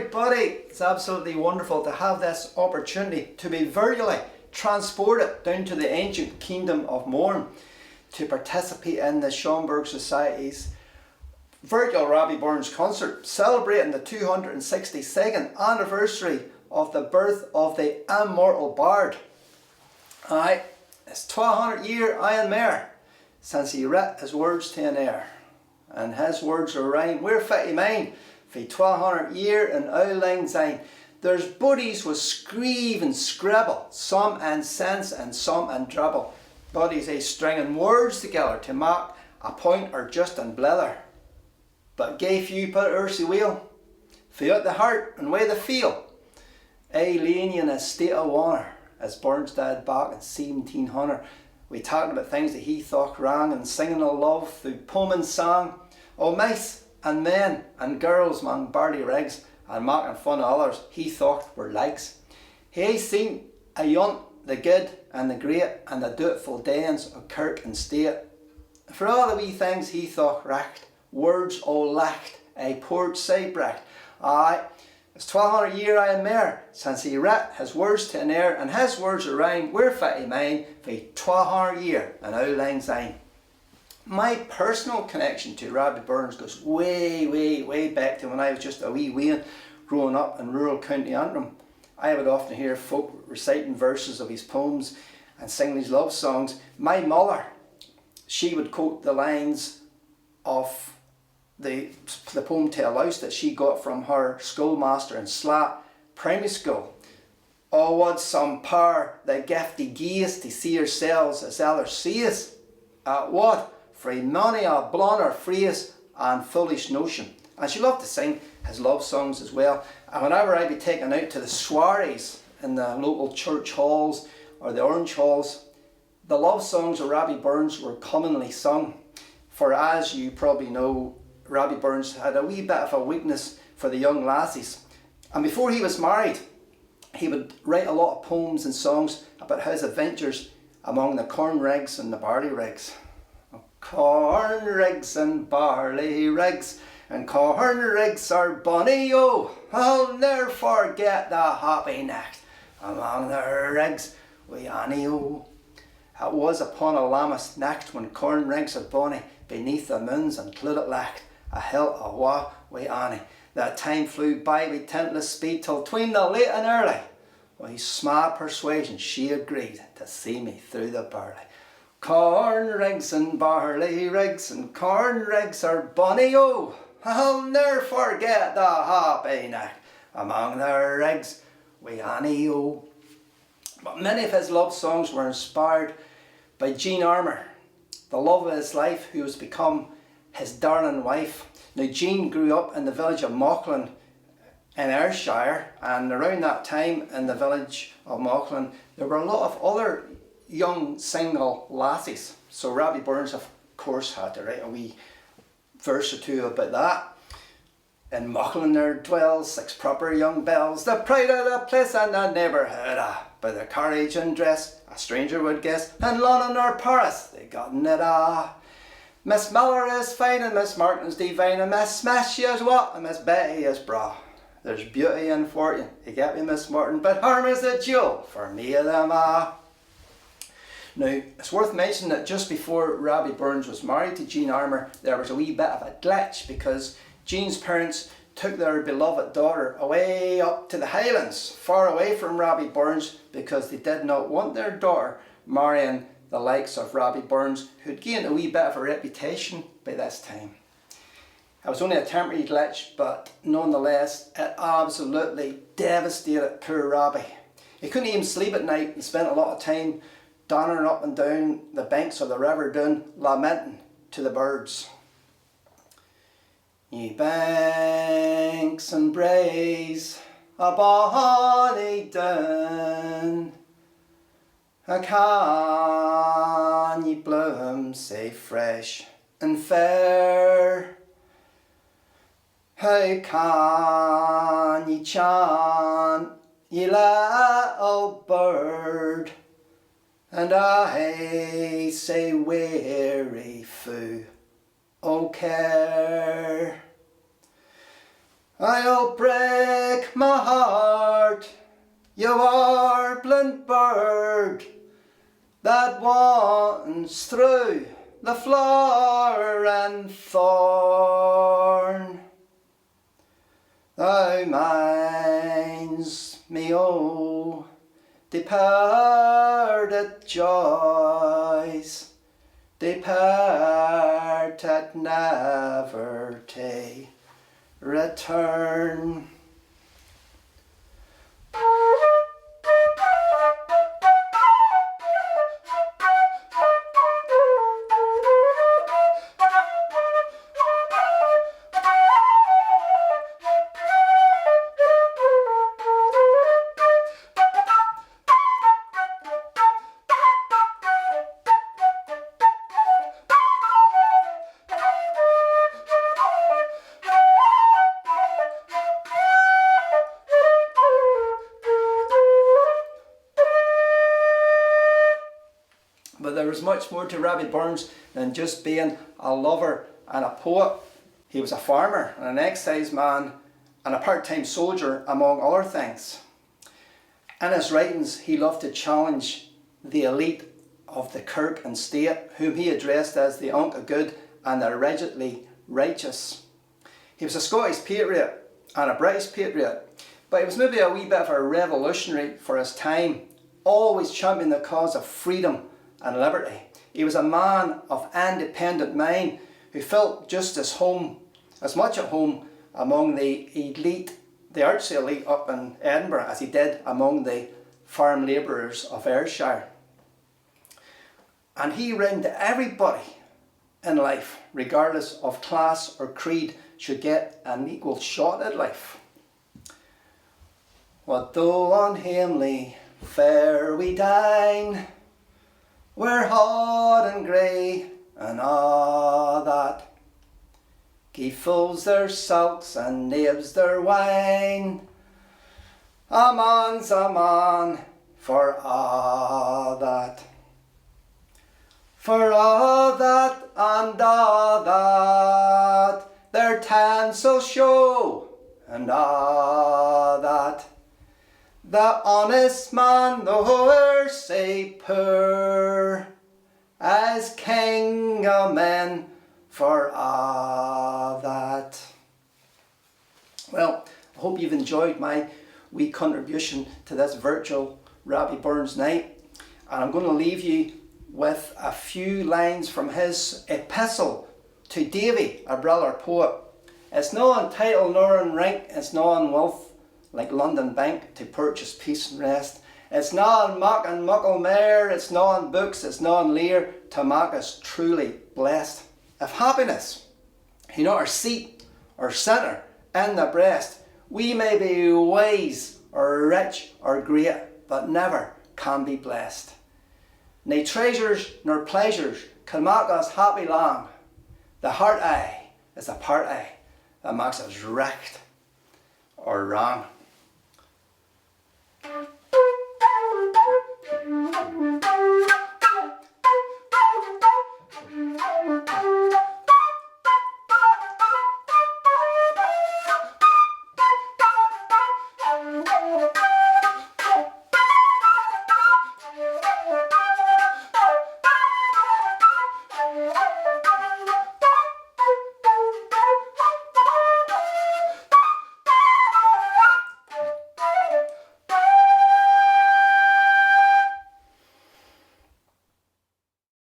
everybody. It's absolutely wonderful to have this opportunity to be virtually transported down to the ancient kingdom of Mourne to participate in the Schomberg Society's virtual Rabbie Burns concert, celebrating the 262nd anniversary of the birth of the immortal bard. Aye, it's 1200 year Ian Mayer since he writ his words to an air, and his words are rhyme, we're 50 mine, for 1200 year in Owl Lang Syne. There's buddies with screeve and scribble, some in sense and some in trouble. Buddies a stringing words together to mark a point or just in blither. But gay few put earthly wheel, feel the heart and way they feel. A laying in a state of wonder, as Burns died back in 1700. We talked about things that he thought wrong and singing of love through poem and song. Oh, mice and men and girls among barley rigs and making fun of others he thought were legs. He seen a yunt, the good and the great and the dutiful danes of kirk and state. For all the wee things he thought racked, words all lacked, a port say bracht. Aye, it's 1200 year Ian Mayer since he writ his words to an air, and his words are rhyme, we're 50 mine, for 1200 year in Owl Lang Syne. My personal connection to Rabbie Burns goes way back to when I was just a wee wean growing up in rural County Antrim. I would often hear folk reciting verses of his poems and sing these love songs. My mother, she would quote the lines of the poem to a louse that she got from her schoolmaster in Slat Primary School. Oh, what some power the gifty gies to see yourselves as others see us. At what? For many a blunder phrase and foolish notion. And she loved to sing his love songs as well. And whenever I'd be taken out to the soirees in the local church halls or the orange halls, the love songs of Rabbie Burns were commonly sung. For as you probably know, Rabbie Burns had a wee bit of a weakness for the young lassies. And before he was married, he would write a lot of poems and songs about his adventures among the corn rigs and the barley rigs. Corn rigs and barley rigs, and corn rigs are bonny, oh, I'll ne'er forget the happy night among the rigs wi' Annie, oh. It was upon a Lammas night when corn rigs are bonny beneath the moons and clouded lacht a hill awa wi' Annie. That time flew by with tentless speed till tween the late and early. With small persuasion she agreed to see me through the barley. Corn rigs and barley rigs, and corn rigs are bonny, oh, I'll ne'er forget the happy night among the rigs wi' Annie, oh. But many of his love songs were inspired by Jean Armour, the love of his life, who has become his darling wife. Now, Jean grew up in the village of Mauchline in Ayrshire, and around that time in the village of Mauchline there were a lot of other young single lassies. So Rabbie Burns of course had to write a wee verse or two about that. In Mauchline there dwells 6 proper young belles, the pride of the place and the neighbourhood. By their carriage and dress a stranger would guess, in London or Paris they gotten it Miss Miller is fine and Miss Martin's divine, and Miss Smith she is what, and Miss Betty is bra. There's beauty in fortune, you get me Miss Martin, but harm is a jewel for me of them Now, it's worth mentioning that just before Rabbie Burns was married to Jean Armour, there was a wee bit of a glitch, because Jean's parents took their beloved daughter away up to the Highlands, far away from Rabbie Burns, because they did not want their daughter marrying the likes of Rabbie Burns, who'd gained a wee bit of a reputation by this time. It was only a temporary glitch, but nonetheless, it absolutely devastated poor Rabbie. He couldn't even sleep at night and spent a lot of time donnering up and down the banks of the River Doon, lamenting to the birds. Ye banks and braes of bonny Doon, how can ye bloom sae fresh and fair? How can ye chant, ye little bird, and I say weary foo o care? I'll break my heart, you warbling bird that wanders through the flower and thorn. Thou minds me, oh, departed joys, departed never to return. But there was much more to Rabbie Burns than just being a lover and a poet. He was a farmer and an excise man and a part-time soldier, among other things. In his writings, he loved to challenge the elite of the kirk and state, whom he addressed as the unco good and the rigidly righteous. He was a Scottish patriot and a British patriot, but he was maybe a wee bit of a revolutionary for his time, always championing the cause of freedom and liberty. He was a man of independent mind who felt just as much at home among the elite, the artsy elite up in Edinburgh, as he did among the farm labourers of Ayrshire. And he reigned that everybody in life, regardless of class or creed, should get an equal shot at life. What though on hamely fare we dine, we're hot and grey and a' that. Gie fools their sulks and knaves their wine. A man's a man for a' that. For a' that and a' that, their tans will show and a' that. The honest man, though e'er sae poor, as king of men for a' that. Well, I hope you've enjoyed my wee contribution to this virtual Rabbie Burns night, and I'm going to leave you with a few lines from his epistle to Davy, a brother poet. It's not on title nor on rank, it's not on wealth like London Bank to purchase peace and rest. It's not on muck and muckle mare, it's not on books, it's not on lear to make us truly blessed. If happiness he not our seat or centre in the breast, we may be wise or rich or great, but never can be blessed. Nae treasures nor pleasures can make us happy long. The heart eye is the part eye that makes us wrecked or wrong.